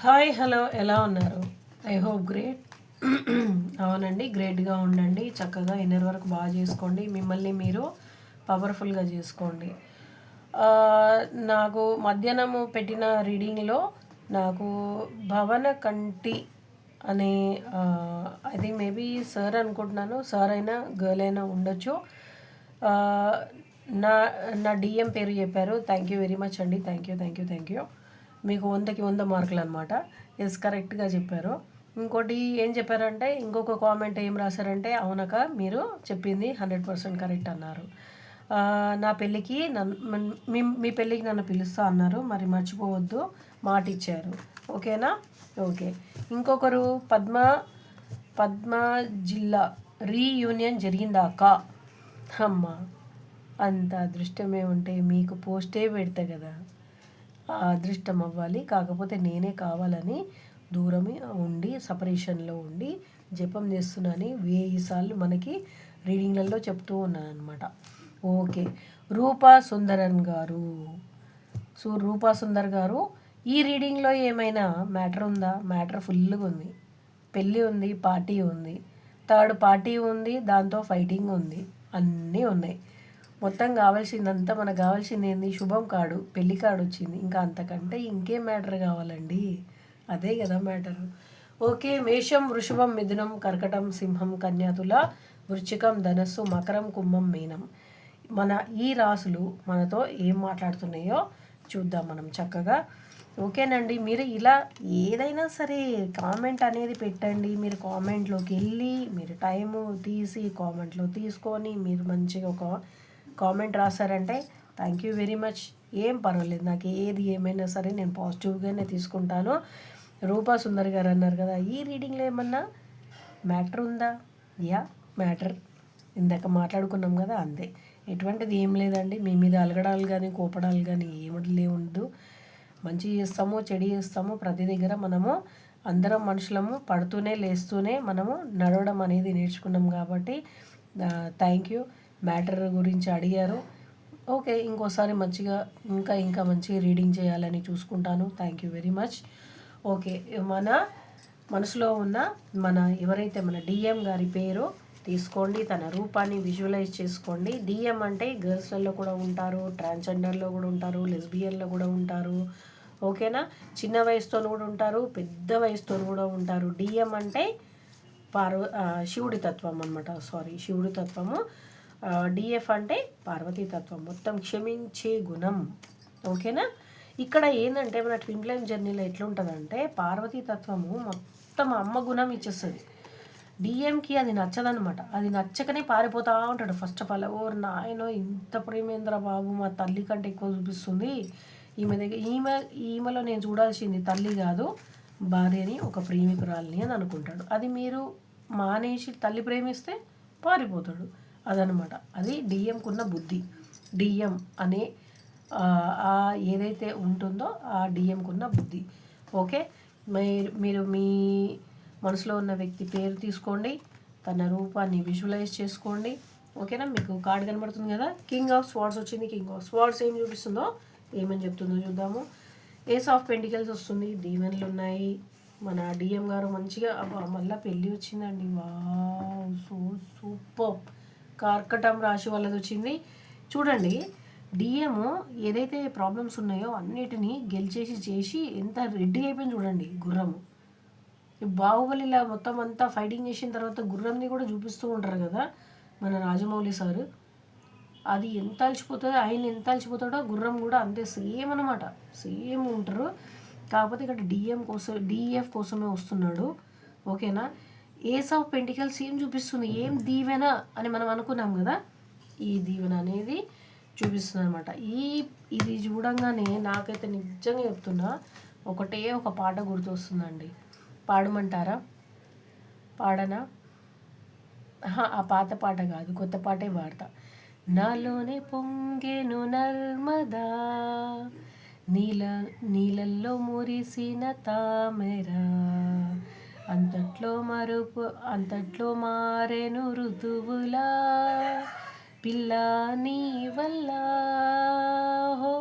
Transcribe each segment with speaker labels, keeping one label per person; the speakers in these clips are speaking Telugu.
Speaker 1: హాయ్ హలో ఎలా ఉన్నారు? I hope great. అవునండి, గ్రేట్గా ఉండండి. చక్కగా ఇన్నర్ వర్క్ బాగా చేసుకోండి. మిమ్మల్ని మీరు పవర్ఫుల్గా చేసుకోండి. ఆ, నాకు మధ్యాహ్నము పెట్టిన రీడింగ్లో నాకు భవన కంటి అనే ఐ థింక్ మేబీ సార్ అనుకుంటున్నాను. సార్ అయినా గర్ల్ అయినా ఉండొచ్చు. ఆ, నా నా డిఎం పేరు చెప్పారు. థ్యాంక్ యూ వెరీ మచ్ అండి. Thank you. మీకు 100కి 100 మార్కులు అనమాట. ఎస్, కరెక్ట్గా చెప్పారు. ఇంకోటి ఏం చెప్పారంటే, ఇంకొక కామెంట్ ఏం రాశారంటే, అవునక మీరు చెప్పింది 100% కరెక్ట్ అన్నారు. నా పెళ్ళికి మీ పెళ్ళికి నన్ను పిలుస్తా అన్నారు, మరి మర్చిపోవద్దు, మాట ఇచ్చారు. ఓకేనా? ఓకే. ఇంకొకరు పద్మ జిల్లా రీయూనియన్ జరిగిందా అక్క? అమ్మ, అంత అదృష్టమే ఉంటే మీకు పోస్టే పెడతా కదా. ఆ అదృష్టం అవ్వాలి. కాకపోతే నేనే కావాలని దూరమే ఉండి సపరేషన్లో ఉండి జపం చేస్తున్నానని 1000 సార్లు మనకి రీడింగ్లలో చెప్తూ ఉన్నాను అనమాట. ఓకే. రూపా సుందరన్ గారు, రూపా సుందర్ గారు, ఈ రీడింగ్లో ఏమైనా మ్యాటర్ ఉందా? మ్యాటర్ ఫుల్గా ఉంది. పెళ్ళి ఉంది, పార్టీ ఉంది, థర్డ్ పార్టీ ఉంది, దాంతో ఫైటింగ్ ఉంది, అన్నీ ఉన్నాయి. మొత్తం కావాల్సిందంతా మనకు కావాల్సింది ఏంది? శుభం కాడు, పెళ్లి కాడు వచ్చింది. ఇంకా అంతకంటే ఇంకేం మ్యాటర్ కావాలండి? అదే కదా మ్యాటరు. ఓకే. మేషం, వృషభం, మిథునం, కర్కటం, సింహం, కన్యాతుల, వృశ్చికం, ధనస్సు, మకరం, కుంభం, మీనం. మన ఈ రాసులు మనతో ఏం మాట్లాడుతున్నాయో చూద్దాం మనం చక్కగా. ఓకేనండి. మీరు ఇలా ఏదైనా సరే కామెంట్ అనేది పెట్టండి. మీరు కామెంట్లోకి వెళ్ళి మీరు టైము తీసి కామెంట్లో తీసుకొని మీరు మంచిగా ఒక కామెంట్ రాశారంటే థ్యాంక్ యూ వెరీ మచ్. ఏం పర్వాలేదు, నాకు ఏది ఏమైనా సరే నేను పాజిటివ్గానే తీసుకుంటాను. రూపా సుందర్ గారు అన్నారు కదా, ఈ రీడింగ్లో ఏమన్నా మ్యాటర్ ఉందా? యా, మ్యాటర్ ఇందాక మాట్లాడుకున్నాం కదా, అంతే. ఎటువంటిది ఏం లేదండి. మీ మీద అలగడాలు కానీ కోపడాలు కానీ ఏమిటి లేవుండదు. మంచి చేస్తాము, చెడు చేస్తాము. ప్రతి దగ్గర మనము అందరం మనుషులము, పడుతూనే లేస్తూనే మనము నడవడం అనేది నేర్చుకున్నాం కాబట్టి థ్యాంక్ యూ. మ్యాటర్ గురించి అడిగారు. ఓకే, ఇంకోసారి మంచిగా ఇంకా మంచిగా రీడింగ్ చేయాలని చూసుకుంటాను. Thank you very much. Okay, మన మనసులో ఉన్న ఎవరైతే మన డిఎం గారి పేరు తీసుకోండి, తన రూపాన్ని విజువలైజ్ చేసుకోండి. డిఎం అంటే గర్ల్స్లలో కూడా ఉంటారు, ట్రాన్స్జెండర్లో కూడా ఉంటారు, లెస్బియన్లో కూడా ఉంటారు. ఓకేనా? చిన్న వయసుతో కూడా ఉంటారు, పెద్ద వయసుతో కూడా ఉంటారు. డిఎం అంటే శివుడి తత్వం అనమాట. శివుడి తత్వము. డిఎఫ్ అంటే పార్వతీ తత్వం, మొత్తం క్షమించే గుణం. ఓకేనా? ఇక్కడ ఏంటంటే మన ట్విన్ ఫ్లేమ్ జర్నీలో ఎట్లుంటుందంటే పార్వతీ తత్వము మొత్తం అమ్మ గుణం ఇచ్చేస్తుంది. డిఎంకి అది నచ్చదనమాట. అది నచ్చకనే పారిపోతూ ఉంటాడు. ఫస్ట్ ఆఫ్ ఆల్, ఓ నాయనో ఇంత ప్రేమేంద్ర బాబు, మా తల్లి కంటే ఎక్కువ చూపిస్తుంది ఈమె దగ్గర. ఈమెలో నేను చూడాల్సింది తల్లి కాదు, భార్యని, ఒక ప్రేమికురాలని అని అనుకుంటాడు. అది మీరు మానేసి తల్లి ప్రేమిస్తే పారిపోతాడు. అదనమాట. అది డిఎంకున్న బుద్ధి. డిఎం అనే ఏదైతే ఉంటుందో ఆ డిఎంకున్న బుద్ధి. ఓకే. మీరు మీ మనసులో ఉన్న వ్యక్తి పేరు తీసుకోండి, తన రూపాన్ని విజువలైజ్ చేసుకోండి. ఓకేనా? మీకు కార్డు కనబడుతుంది కదా, కింగ్ ఆఫ్ స్వార్డ్స్ వచ్చింది. కింగ్ ఆఫ్ స్వార్డ్స్ ఏం చూపిస్తుందో, ఏమని చెప్తుందో చూద్దాము. ఏస్ ఆఫ్ పెంటికల్స్ వస్తుంది, దీవెనలు ఉన్నాయి. మన డిఎం గారు మంచిగా మళ్ళీ పెళ్ళి వచ్చిందండి. Wow, so super. కర్కటం రాశి వాళ్ళది వచ్చింది. చూడండి, డిఎం ఏదైతే ప్రాబ్లమ్స్ ఉన్నాయో అన్నిటినీ చేసి ఎంత రెడీ అయిపోయింది చూడండి. గుర్రము బాహుబలిలా మొత్తం అంతా ఫైటింగ్ చేసిన తర్వాత గుర్రంని కూడా చూపిస్తూ ఉంటారు కదా మన రాజమౌళి సారు. అది ఎంత అలసిపోతుందో, ఆయన ఎంత అలసిపోతాడో గుర్రం కూడా అంతే సేమ్ అనమాట. సేమ్ ఉంటారు. కాకపోతే ఇక్కడ డిఎఫ్ కోసమే వస్తున్నాడు. ఓకేనా? ఏస్ ఆఫ్ పెంటికల్స్ ఏం చూపిస్తుంది? ఏం దీవెన అని మనం అనుకున్నాం కదా, ఈ దీవెన అనేది చూపిస్తుంది అనమాట. ఇది చూడంగానే నాకైతే నిజంగా చెప్తున్నా, ఒక పాట గుర్తొస్తుందండి. పాడమంటారా? పాడనా? ఆ పాత పాట కాదు, కొత్త పాటే పాడతా. నాలోనే పొంగెను నర్మదా, నీళ్ళల్లో మురిసిన తామెరా, అంతట్లో మారెను ఋతువులా, పిల్ల నీ వల్ల, హో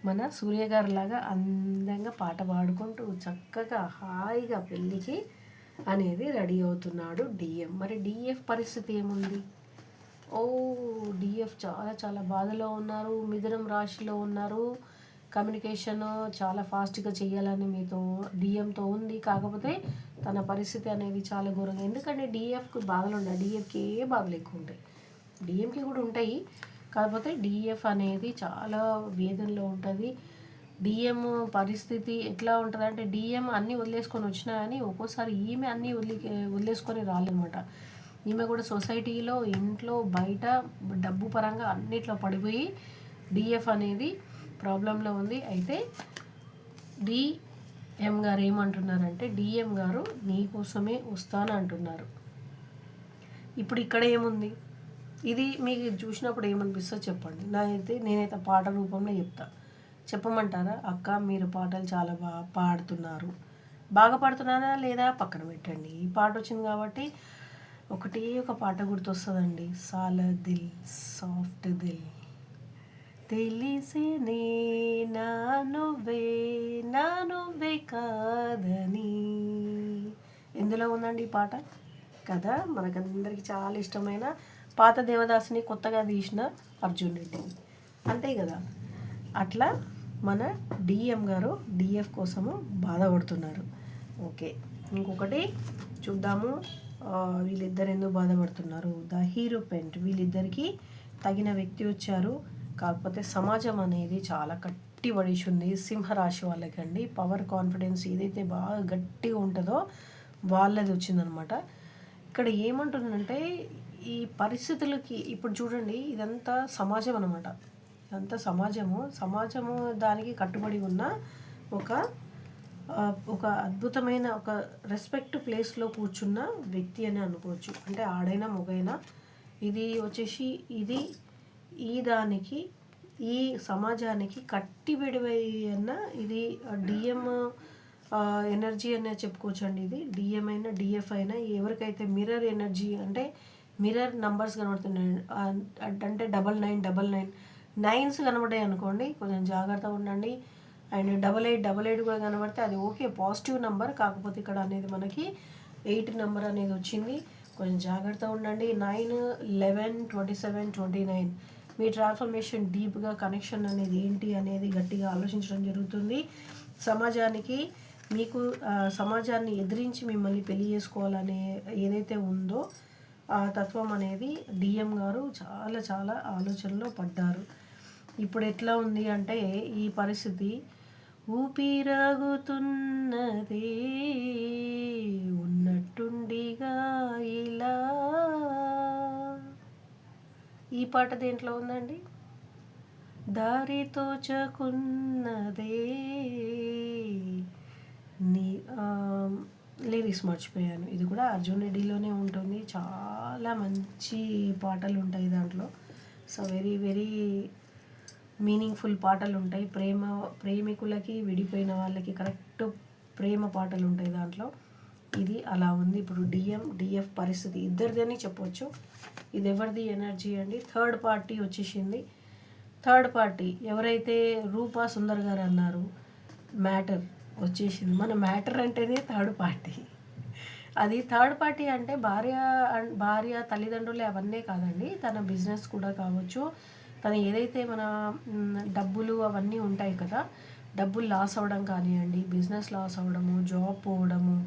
Speaker 1: మన సూర్య గారి లాగా అందంగా పాట పాడుకుంటూ చక్కగా హాయిగా పెళ్ళికి అనేది రెడీ అవుతున్నాడు డిఎం. మరి డిఎఫ్ పరిస్థితి ఏముంది? ఓ డిఎఫ్ చాలా చాలా బాధలో ఉన్నారు, మిథునం రాశిలో ఉన్నారు. కమ్యూనికేషన్ చాలా ఫాస్ట్గా చేయాలని మీతో డిఎంతో ఉంది. కాకపోతే తన పరిస్థితి అనేది చాలా ఘోరంగా. ఎందుకంటే డిఎఫ్కి బాధలు ఉన్నాయి, డిఎఫ్కి ఏ బాధలు ఎక్కువ ఉంటాయి, డిఎంకి కూడా ఉంటాయి. కాకపోతే డిఎఫ్ అనేది చాలా వేదనలో ఉంటుంది. డిఎం పరిస్థితి ఎట్లా ఉంటుంది అంటే, డిఎం అన్నీ వదిలేసుకొని వచ్చినా కానీ ఒక్కోసారి ఈమె అన్నీ వదిలేసుకొని రాలన్నమాట. ఈమె కూడా సొసైటీలో, ఇంట్లో, బయట డబ్బు పరంగా అన్నిట్లో పడిపోయి డిఎఫ్ అనేది ప్రాబ్లంలో ఉంది. అయితే డిఎం గారు ఏమంటున్నారంటే, డిఎం గారు నీకోసమే వస్తాను అంటున్నారు. ఇప్పుడు ఇక్కడ ఏముంది, ఇది మీకు చూసినప్పుడు ఏమనిపిస్తుందో చెప్పండి. నేనైతే పాట రూపంలో చెప్తా. చెప్పమంటారా? అక్క మీరు పాటలు చాలా బాగా పాడుతున్నారు, బాగా పాడుతున్నారా లేదా పక్కన పెట్టండి. ఈ పాట వచ్చింది కాబట్టి ఒకటే ఒక పాట గుర్తొస్తుందండి. సాలా దిల్ సాఫ్ట్ దిల్ తెలిసినే నా నువ్వే కాదని. ఎందులో ఉందండి ఈ పాట కదా? మనకందరికీ చాలా ఇష్టమైన పాత దేవదాసుని కొత్తగా తీసిన అర్జున్ రెడ్డి, అంతే కదా? అట్లా మన డిఎం గారు డిఎఫ్ కోసము బాధపడుతున్నారు. ఓకే, ఇంకొకటి చూద్దాము. వీళ్ళిద్దరు ఎందుకు బాధపడుతున్నారు? The hero paint. వీళ్ళిద్దరికీ తగిన వ్యక్తి వచ్చారు. కాకపోతే సమాజం అనేది చాలా కట్టిబడేసి ఉంది సింహరాశి వాళ్ళకండి. పవర్ కాన్ఫిడెన్స్ ఏదైతే బాగా గట్టిగా ఉంటుందో వాళ్ళది వచ్చిందనమాట. ఇక్కడ ఏమంటుందంటే, ఈ పరిస్థితులకి ఇప్పుడు చూడండి, ఇదంతా సమాజం అనమాట. ఇదంతా సమాజము దానికి కట్టుబడి ఉన్న ఒక అద్భుతమైన ఒక రెస్పెక్ట్ ప్లేస్లో కూర్చున్న వ్యక్తి అని అనుకోవచ్చు. అంటే ఆడైనా మొగైనా ఇది వచ్చేసి ఈ సమాజానికి కట్టిబడిన ఇది డిఎం ఎనర్జీ అనే చెప్పుకోవచ్చు అండి. ఇది డిఎం అయినా డిఎఫ్ అయినా ఎవరికైతే మిర్రర్ ఎనర్జీ అంటే మిర్రర్ నంబర్స్ కనబడుతున్నాయి అంటే 9999 9s కనబడ్డాయి అనుకోండి, కొంచెం జాగ్రత్తగా ఉండండి. అండ్ 8888 కూడా కనబడితే అది ఓకే, పాజిటివ్ నెంబర్. కాకపోతే ఇక్కడ అనేది మనకి 8 నెంబర్ అనేది వచ్చింది, కొంచెం జాగ్రత్తగా ఉండండి. 9, 11, 27, 29 మీ ట్రాన్స్ఫర్మేషన్ డీప్గా కనెక్షన్ అనేది ఏంటి అనేది గట్టిగా ఆలోచించడం జరుగుతుంది. సమాజాన్ని ఎదిరించి మిమ్మల్ని పెళ్లి చేసుకోవాలనే ఏదైతే ఉందో ఆ తత్వం అనేది డిఎం గారు చాలా చాలా ఆలోచనలో పడ్డారు. ఇప్పుడు ఎట్లా ఉంది అంటే ఈ పరిస్థితి, ఊపిరాగుతున్నది ఉన్నట్టుండిగా ఇలా. ఈ పాట దేంట్లో ఉందండి? దారి తోచకున్నదే నీ లిరిక్స్ మర్చిపోయాను. ఇది కూడా అర్జున్ రెడ్డిలోనే ఉంటుంది. చాలా మంచి పాటలు ఉంటాయి దాంట్లో. సో వెరీ వెరీ మీనింగ్ఫుల్ పాటలు ఉంటాయి. ప్రేమికులకి, విడిపోయిన వాళ్ళకి కరెక్ట్ ప్రేమ పాటలు ఉంటాయి దాంట్లో. ఇది అలా ఉంది. ఇప్పుడు డిఎఫ్ పరిస్థితి ఇద్దరిదని చెప్పవచ్చు. ఇది ఎవరిది ఎనర్జీ అండి? థర్డ్ పార్టీ వచ్చేసింది. థర్డ్ పార్టీ ఎవరైతే రూపా సుందర్ గారు అన్నారు, మ్యాటర్ వచ్చేసింది. మన మ్యాటర్ అంటేనే థర్డ్ పార్టీ. అది థర్డ్ పార్టీ అంటే భార్య తల్లిదండ్రులు అవన్నీ కాదండి, తన బిజినెస్ కూడా కావచ్చు. తను ఏదైతే మన డబ్బులు అవన్నీ ఉంటాయి కదా, డబ్బులు లాస్ అవ్వడం కానివ్వండి, బిజినెస్ లాస్ అవ్వడము, జాబ్ పోవడము,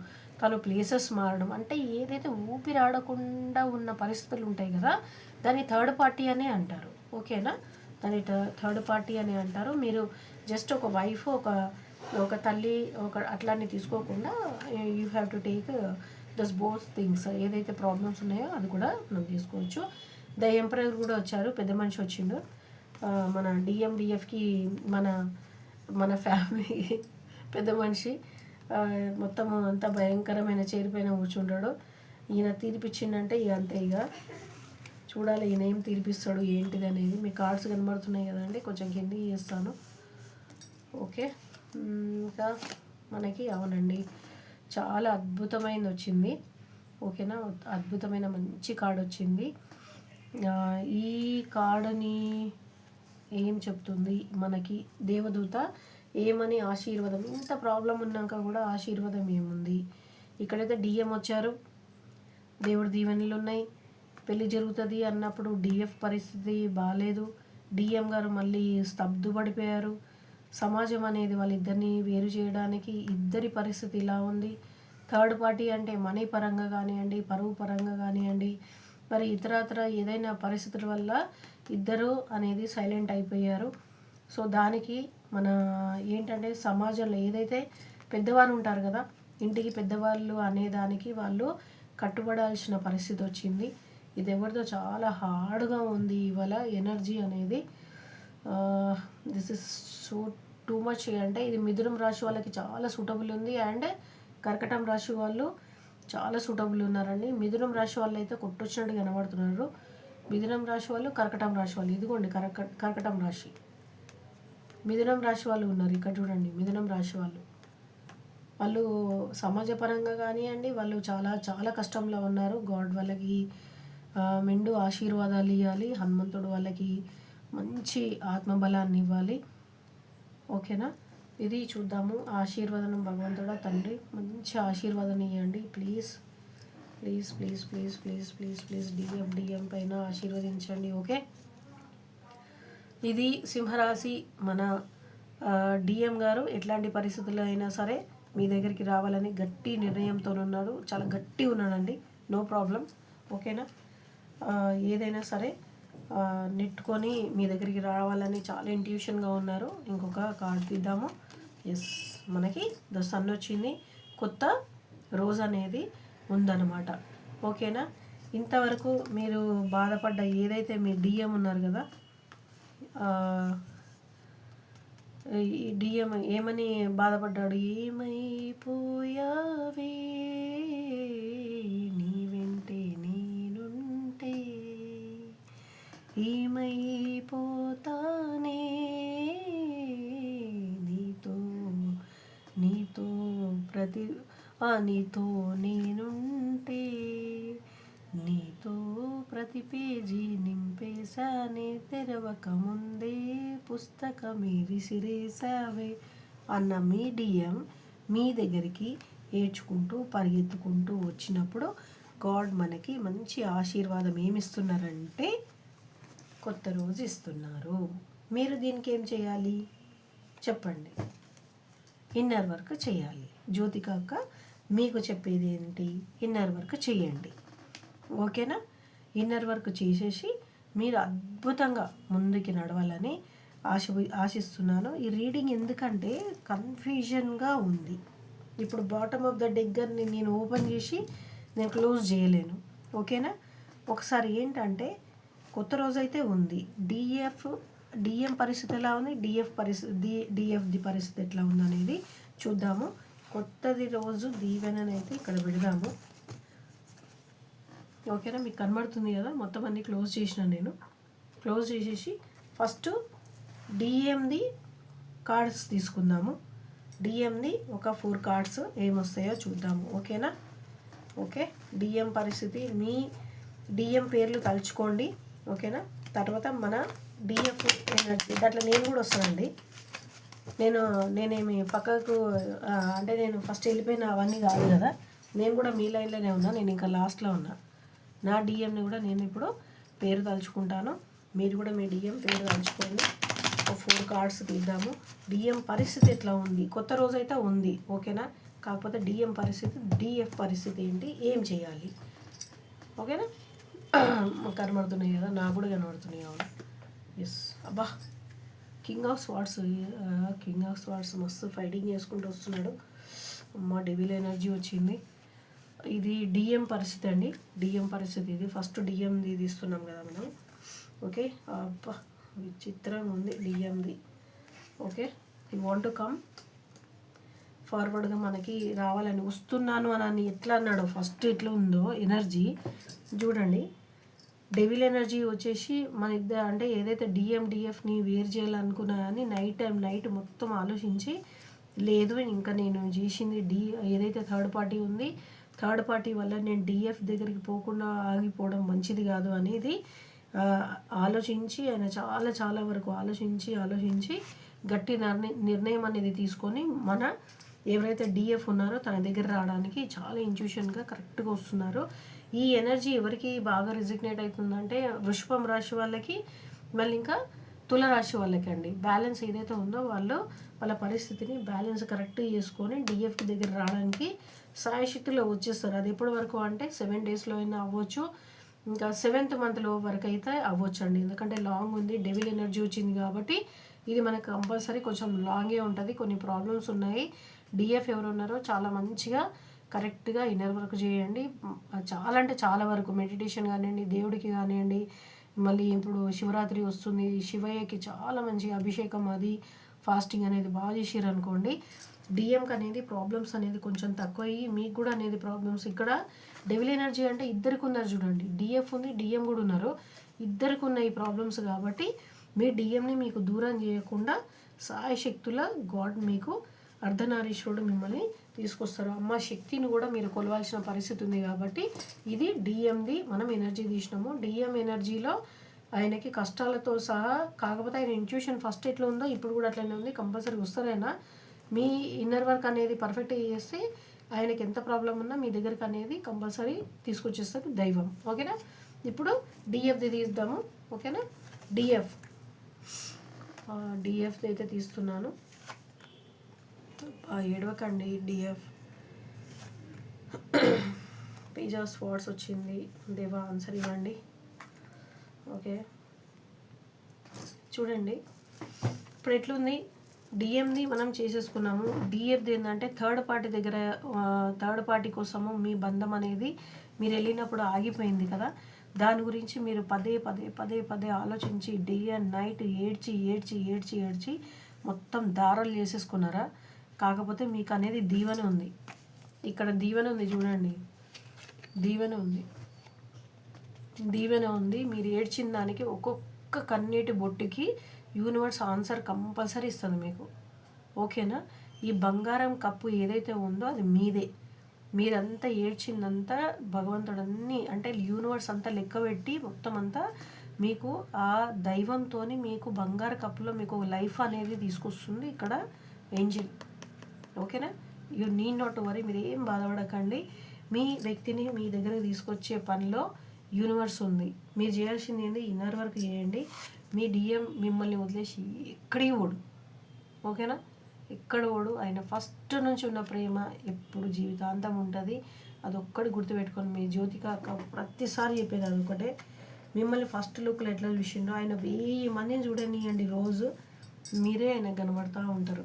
Speaker 1: తను ప్లేసెస్ మారడం, అంటే ఏదైతే ఊపిరాడకుండా ఉన్న పరిస్థితులు ఉంటాయి కదా, దాన్ని థర్డ్ పార్టీ అనే అంటారు. ఓకేనా? దాన్ని థర్డ్ పార్టీ అని అంటారు. మీరు జస్ట్ ఒక వైఫ్, ఒక తల్లి, అట్లానే తీసుకోకుండా you have to take these both things. ఏదైతే ప్రాబ్లమ్స్ ఉన్నాయో అది కూడా మనం తీసుకోవచ్చు. ద ఎంపరర్ కూడా వచ్చారు, పెద్ద మనిషి వచ్చిండు. మన డిఎఫ్కి మన ఫ్యామిలీ పెద్ద మనిషి మొత్తం అంతా భయంకరమైన చైర్ పైన కూర్చుంటాడు. ఈయన తీర్పిచ్చిండంటే ఇక అంతే. ఇక చూడాలి ఈయన ఏం తీర్పిస్తాడు ఏంటిది అనేది. మీ కార్డ్స్ కనబడుతున్నాయి కదండి, కొంచెం కిందికి చేస్తాను. ఓకే, ఇంకా మనకి అవునండి చాలా అద్భుతమైనది వచ్చింది. ఓకేనా? అద్భుతమైన మంచి కార్డ్ వచ్చింది. ఈ కార్డుని ఏం చెప్తుంది మనకి దేవదూత, ఏమని ఆశీర్వాదం, ఇంత ప్రాబ్లం ఉన్నాక కూడా ఆశీర్వాదం ఏముంది. ఇక్కడైతే డిఎం వచ్చారు, దేవుడి దీవెనలు ఉన్నాయి, పెళ్ళి జరుగుతుంది అన్నప్పుడు డిఎఫ్ పరిస్థితి బాగాలేదు. డిఎం గారు మళ్ళీ స్తబ్దుపడిపోయారు. సమాజం అనేది వాళ్ళిద్దరిని వేరు చేయడానికి ఇద్దరి పరిస్థితి ఇలా ఉంది. థర్డ్ పార్టీ అంటే మనీ పరంగా కానివ్వండి, పరువు పరంగా కానివ్వండి, మరి ఇతరత్ర ఏదైనా పరిస్థితుల వల్ల ఇద్దరు అనేది సైలెంట్ అయిపోయారు. సో దానికి మన ఏంటంటే సమాజంలో ఏదైతే పెద్దవారు ఉంటారు కదా, ఇంటికి పెద్దవాళ్ళు అనేదానికి వాళ్ళు కట్టుబడాల్సిన పరిస్థితి వచ్చింది. ఇది ఎవరితో చాలా హార్డ్గా ఉంది ఇవాళ ఎనర్జీ అనేది. This is so too much. అంటే ఇది మిథునం రాశి వాళ్ళకి చాలా సూటబుల్ ఉంది, అండ్ కర్కటం రాశి వాళ్ళు చాలా సూటబుల్ ఉన్నారండి. మిథునం రాశి వాళ్ళు అయితే కొట్టొచ్చినట్టు కనబడుతున్నారు. మిథునం రాశి వాళ్ళు, కర్కటం రాశి వాళ్ళు, ఇదిగోండి కర్కటం రాశి, మిథునం రాశి వాళ్ళు ఉన్నారు ఇక్కడ చూడండి. మిథునం రాశి వాళ్ళు సమాజపరంగా కానివ్వండి, వాళ్ళు చాలా చాలా కష్టంలో ఉన్నారు. గాడ్ వాళ్ళకి మెండు ఆశీర్వాదాలు ఇవ్వాలి. హనుమంతుడు వాళ్ళకి మంచి ఆత్మబలాన్ని ఇవ్వాలి. ఓకేనా, ఇది చూద్దాము. ఆశీర్వాదం భగవంతుడా తండ్రి మంచి ఆశీర్వాదం ఇవ్వండి please please please please please please please. DM పైన ఆశీర్వదించండి. ఓకే, ఇది సింహరాశి. మన డిఎం గారు ఎట్లాంటి పరిస్థితుల్లో అయినా సరే మీ దగ్గరికి రావాలని గట్టి నిర్ణయంతో ఉన్నాడు. చాలా గట్టి ఉన్నాడండి, నో ప్రాబ్లం. ఓకేనా, ఏదైనా సరే నెట్టుకొని మీ దగ్గరికి రావాలని చాలా ఇంట్యూషన్గా ఉన్నారు. ఇంకొక కార్డ్ తీద్దాము. ఎస్, మనకి ద సన్ వచ్చింది, కొత్త రోజు అనేది ఉందన్నమాట. ఓకేనా, ఇంతవరకు మీరు బాధపడ్డ ఏదైతే మీ డిఎం ఉన్నారు కదా, ఈ డిఎం ఏమని బాధపడ్డాడు, ఏమైపోయావే నీ వెంటే నేనుంటే, ఏమైపోతానే నీతో నీతో నీతో నేనుంటే, నీతో ప్రతి పేజీ నింపేశానే, తెరవక ముందే పుస్తకమే విసిరేసావే అన్న మీ డిఎం మీ దగ్గరికి ఏడ్చుకుంటూ పరిగెత్తుకుంటూ వచ్చినప్పుడు గాడ్ మనకి మంచి ఆశీర్వాదం ఏమిస్తున్నారంటే కొత్త రోజు ఇస్తున్నారు. మీరు దీనికి ఏం చేయాలి చెప్పండి? ఇన్నర్ వర్క్ చేయాలి. జ్యోతిక అక్క మీకు చెప్పేది ఏంటి, ఇన్నర్ వర్క్ చేయండి. ఓకేనా, ఇన్నర్ వర్క్ చేసేసి మీరు అద్భుతంగా ముందుకి నడవాలని ఆశిస్తున్నాను. ఈ రీడింగ్ ఎందుకంటే కన్ఫ్యూజన్గా ఉంది. ఇప్పుడు బాటమ్ ఆఫ్ ద డెగ్గర్ని నేను ఓపెన్ చేసి నేను క్లోజ్ చేయలేను. ఓకేనా, ఒకసారి ఏంటంటే కొత్త రోజు అయితే ఉంది. డిఎం పరిస్థితి ఎలా ఉంది, డిఎఫ్ది పరిస్థితి ఎట్లా ఉంది అనేది చూద్దాము. కొత్తది రోజు దీవెనని అయితే ఇక్కడ పెడదాము. ఓకేనా, మీకు కనబడుతుంది కదా, మొత్తం అన్నీ క్లోజ్ చేసిన నేను. క్లోజ్ చేసేసి ఫస్ట్ డిఎంది కార్డ్స్ తీసుకుందాము. డిఎంది ఒక 4 కార్డ్స్ ఏమొస్తాయో చూద్దాము. ఓకేనా, ఓకే, డిఎం పరిస్థితి, మీ డిఎం పేర్లు తలుచుకోండి. ఓకేనా, తర్వాత మన డిఎఫ్ ఎనర్జీ, దాంట్లో నేను కూడా వస్తానండి. నేనేమి పక్కకు అంటే నేను ఫస్ట్ వెళ్ళిపోయిన అవన్నీ కాదు కదా, నేను కూడా మీ లైన్లోనే ఉన్నా. నేను ఇంకా లాస్ట్లో ఉన్నా. నా డిఎంని కూడా నేను ఇప్పుడు పేరు తలుచుకుంటాను. మీరు కూడా మీ డిఎం పేరు తలుచుకోండి. 4 కార్డ్స్ తీద్దాము. డిఎం పరిస్థితి ఎట్లా ఉంది, కొత్త రోజు అయితే ఉంది. ఓకేనా, కాకపోతే డిఎం పరిస్థితి, డిఎఫ్ పరిస్థితి ఏంటి, ఏం చేయాలి? ఓకేనా, కనబడుతున్నాయి కదా, నాకు కూడా కనబడుతున్నాయి. అవును, ఎస్. అబ్బా, కింగ్ ఆఫ్ స్వార్డ్స్ మస్తు ఫైటింగ్ చేసుకుంటూ వస్తున్నాడు. అమ్మ, డెవిల్ ఎనర్జీ వచ్చింది. ఇది డిఎం పరిస్థితి అండి, డిఎం పరిస్థితి ఇది. ఫస్ట్ డిఎంది తీస్తున్నాం కదా మనం. ఓకే, అబ్బా విచిత్రంగా ఉంది డిఎంది. Okay, you want to come ఫార్వర్డ్గా మనకి రావాలని వస్తున్నాను అని ఎట్లా అన్నాడో, ఫస్ట్ ఎట్లా ఉందో ఎనర్జీ చూడండి. డెవిల్ ఎనర్జీ వచ్చేసి మన ఇద్దరు అంటే ఏదైతే డిఎఫ్ని వేరు చేయాలనుకున్నా కానీ నైట్ మొత్తం ఆలోచించి లేదు, ఇంకా నేను చేసింది ఏదైతే థర్డ్ పార్టీ ఉంది, థర్డ్ పార్టీ వల్ల నేను డిఎఫ్ దగ్గరికి పోకుండా ఆగిపోవడం మంచిది కాదు అనేది ఆలోచించి ఆయన చాలా చాలా వరకు ఆలోచించి గట్టి నిర్ణయం అనేది తీసుకొని మన ఎవరైతే డిఎఫ్ ఉన్నారో తన దగ్గర రావడానికి చాలా ఇంట్యూషన్గా కరెక్ట్గా వస్తున్నారు. ఈ ఎనర్జీ ఎవరికి బాగా రిజిగ్నేట్ అవుతుందంటే వృషభం రాశి వాళ్ళకి, మళ్ళీ ఇంకా తులరాశి వాళ్ళకి అండి. బ్యాలెన్స్ ఏదైతే ఉందో వాళ్ళు వాళ్ళ పరిస్థితిని బ్యాలెన్స్ కరెక్ట్ చేసుకొని డిఎఫ్కి దగ్గర రావడానికి సాయశక్తిలో వచ్చేస్తారు. అది ఎప్పటి వరకు అంటే 7 డేస్లో అయినా అవ్వచ్చు, ఇంకా 7th మంత్లో వరకు అయితే అవ్వచ్చు అండి. ఎందుకంటే లాంగ్ ఉంది, డెవిల్ ఎనర్జీ వచ్చింది కాబట్టి ఇది మనకు కంపల్సరీ కొంచెం లాంగే ఉంటుంది. కొన్ని ప్రాబ్లమ్స్ ఉన్నాయి. డిఎఫ్ ఎవరు ఉన్నారో చాలా మంచిగా కరెక్ట్గా ఇన్నర్ వర్క్ చేయండి. చాలా అంటే చాలా వరకు మెడిటేషన్ కానివ్వండి, దేవుడికి కానివ్వండి, మళ్ళీ ఇప్పుడు శివరాత్రి వస్తుంది, శివయ్యకి చాలా మంచి అభిషేకం అది ఫాస్టింగ్ అనేది బాగా చేసారు అనుకోండి, డిఎంకి అనేది ప్రాబ్లమ్స్ అనేది కొంచెం తక్కువ అయ్యి మీకు కూడా అనేది ప్రాబ్లమ్స్. ఇక్కడ డెవిల్ ఎనర్జీ అంటే ఇద్దరికి ఉన్నారు చూడండి, డిఎఫ్ ఉంది, డిఎం కూడా ఉన్నారు, ఇద్దరికి ఉన్న ఈ ప్రాబ్లమ్స్ కాబట్టి మీ డిఎంని మీకు దూరం చేయకుండా సాయశక్తుల గాడ్ మీకు అర్ధనారీశ్వరుడు మిమ్మల్ని తీసుకొస్తారు. అమ్మ శక్తిని కూడా మీరు కొలవాల్సిన పరిస్థితి ఉంది కాబట్టి ఇది డిఎంది మనం ఎనర్జీ తీసినాము. డిఎం ఎనర్జీలో ఆయనకి కష్టాలతో సహా, కాకపోతే ఆయన ఇంట్యూషన్ ఫస్ట్ ఎట్లా ఉందో ఇప్పుడు కూడా అట్లనే ఉంది. కంపల్సరీ వస్తారైనా మీ ఇన్నర్ వర్క్ అనేది పర్ఫెక్ట్గా చేస్తే ఆయనకి ఎంత ప్రాబ్లం ఉన్నా మీ దగ్గరికి అనేది కంపల్సరీ తీసుకొచ్చేస్తారు దైవం. ఓకేనా? ఇప్పుడు డిఎఫ్ది తీద్దాము. ఓకేనా? డిఎఫ్ది అయితే తీస్తున్నాను. ఏడవకండి. డిఎఫ్ పేజ్ ఆఫ్ స్వార్డ్స్ వచ్చింది. దేవా ఆన్సర్ ఇవ్వండి. ఓకే చూడండి ఇప్పుడు ఎట్లుంది. డిఎంది మనం చేసేసుకున్నాము. డిఎఫ్ది ఏంటంటే థర్డ్ పార్టీ కోసము మీ బంధం అనేది మీరు వెళ్ళినప్పుడు ఆగిపోయింది కదా, దాని గురించి మీరు పదే ఆలోచించి డే అండ్ నైట్ ఏడ్చి మొత్తం దారాలు చేసేసుకున్నారా. కాకపోతే మీకు అనేది దీవెన ఉంది. ఇక్కడ దీవెన ఉంది చూడండి, దీవెన ఉంది. మీరు ఏడ్చిన దానికి ఒక్కొక్క కన్నీటి బొట్టుకి యూనివర్స్ ఆన్సర్ కంపల్సరీ ఇస్తుంది మీకు. ఓకేనా? ఈ బంగారం కప్పు ఏదైతే ఉందో అది మీదే. మీరంతా ఏడ్చిందంతా భగవంతుడన్నీ అంటే యూనివర్స్ అంతా లెక్కబెట్టి మొత్తం అంతా మీకు ఆ దైవంతో మీకు బంగారు కప్పులో మీకు లైఫ్ అనేది తీసుకొస్తుంది ఇక్కడ ఏంజిల్. ఓకేనా? You need not to worry. మీరు ఏం బాధపడకండి. మీ వ్యక్తిని మీ దగ్గరకు తీసుకొచ్చే పనిలో యూనివర్స్ ఉంది. మీరు చేయాల్సింది ఏంటి, ఇన్నర్ వర్క్ చేయండి. మీ డిఎం మిమ్మల్ని వదిలేసి ఎక్కడికి ఓడు. ఓకేనా? ఎక్కడ ఓడు. ఆయన ఫస్ట్ నుంచి ఉన్న ప్రేమ ఎప్పుడు జీవితాంతం ఉంటుంది. అదొక్కటి గుర్తుపెట్టుకొని మీ జ్యోతిక ప్రతిసారి చెప్పేది అదొకటే. మిమ్మల్ని ఫస్ట్ లుక్లో ఎట్లా చూసిండో ఆయన 1000 మందిని చూడనియండి రోజు, మీరే ఆయన కనబడుతూ ఉంటారు.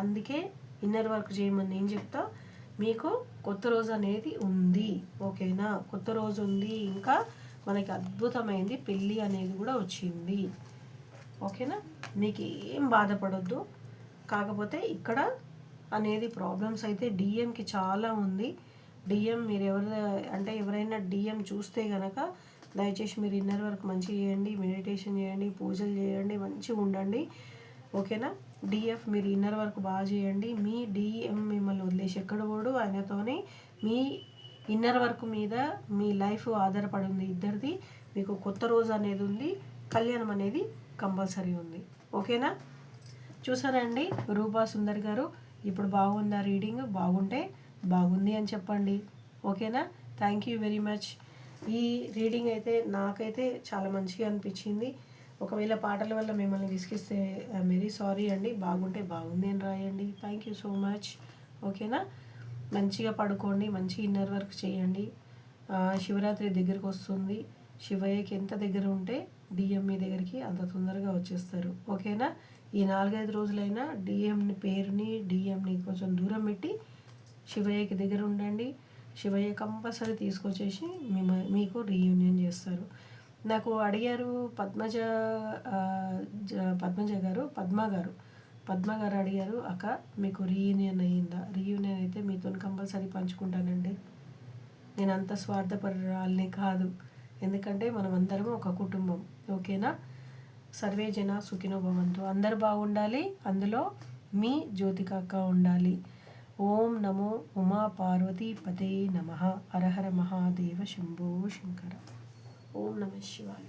Speaker 1: అందుకే ఇన్నర్ వర్క్ చేయమని నేను చెప్తా. మీకు కొత్త రోజు అనేది ఉంది. ఓకేనా? కొత్త రోజు ఉంది. ఇంకా మనకి అద్భుతమైంది పెళ్ళి అనేది కూడా వచ్చింది. ఓకేనా? మీకు ఏం బాధపడొద్దు. కాకపోతే ఇక్కడ అనేది ప్రాబ్లమ్స్ అయితే డిఎంకి చాలా ఉంది. డిఎం మీరు ఎవరైనా డిఎం చూస్తే కనుక దయచేసి మీరు ఇన్నర్ వర్క్ మంచిగా చేయండి, మెడిటేషన్ చేయండి, పూజలు చేయండి, మంచిగా ఉండండి. ఓకేనా? డిఎఫ్ మీరు ఇన్నర్ వర్క్ బాగా చేయండి. మీ డిఎం మిమ్మల్ని వదిలేసి ఎక్కడ పోడు. ఆయనతోనే మీ ఇన్నర్ వర్క్ మీద మీ లైఫ్ ఆధారపడి ఉంది ఇద్దరిది. మీకు కొత్త రోజు అనేది ఉంది, కళ్యాణం అనేది కంపల్సరీ ఉంది. ఓకేనా? చూసారండి రూపా సుందర్ గారు. ఇప్పుడు బాగుందా రీడింగ్? బాగుంటే బాగుంది అని చెప్పండి. ఓకేనా? Thank you very much. ఈ రీడింగ్ అయితే నాకైతే చాలా మంచిగా అనిపించింది. ఒకవేళ పాటల వల్ల మిమ్మల్ని విసిగిస్తే ఐఎమ్ వెరీ సారీ అండి. బాగుంటే బాగుంది అని రాయండి. Thank you so much. ఓకేనా? మంచిగా పడుకోండి, మంచి ఇన్నర్ వర్క్ చేయండి. శివరాత్రి దగ్గరికి వస్తుంది. శివయ్యకి ఎంత దగ్గర ఉంటే డిఎం మీ దగ్గరికి అంత తొందరగా వచ్చేస్తారు. ఓకేనా? ఈ 4-5 రోజులైనా డిఎంని పేరుని డిఎంని కొంచెం దూరం పెట్టి శివయ్యకి దగ్గర ఉండండి. శివయ్య కంపల్సరీ తీసుకొచ్చేసి మీకు రీయూనియన్ చేస్తారు. నాకు అడిగారు పద్మ గారు అడిగారు, అక్క మీకు రీయూనియన్ అయ్యిందా? రీయూనియన్ అయితే మీతో కంపల్సరీ పంచుకుంటానండి. నేను అంత స్వార్థపరాలని కాదు, ఎందుకంటే మనం అందరం ఒక కుటుంబం. ఓకేనా? సర్వే జన సుఖినో భవంతు. అందరు బాగుండాలి, అందులో మీ జ్యోతిక అక్క ఉండాలి. ఓం నమో ఉమా పార్వతీ పతే నమః. హర హర మహాదేవ శంభో శంకర. ఓం నమః శివాయ.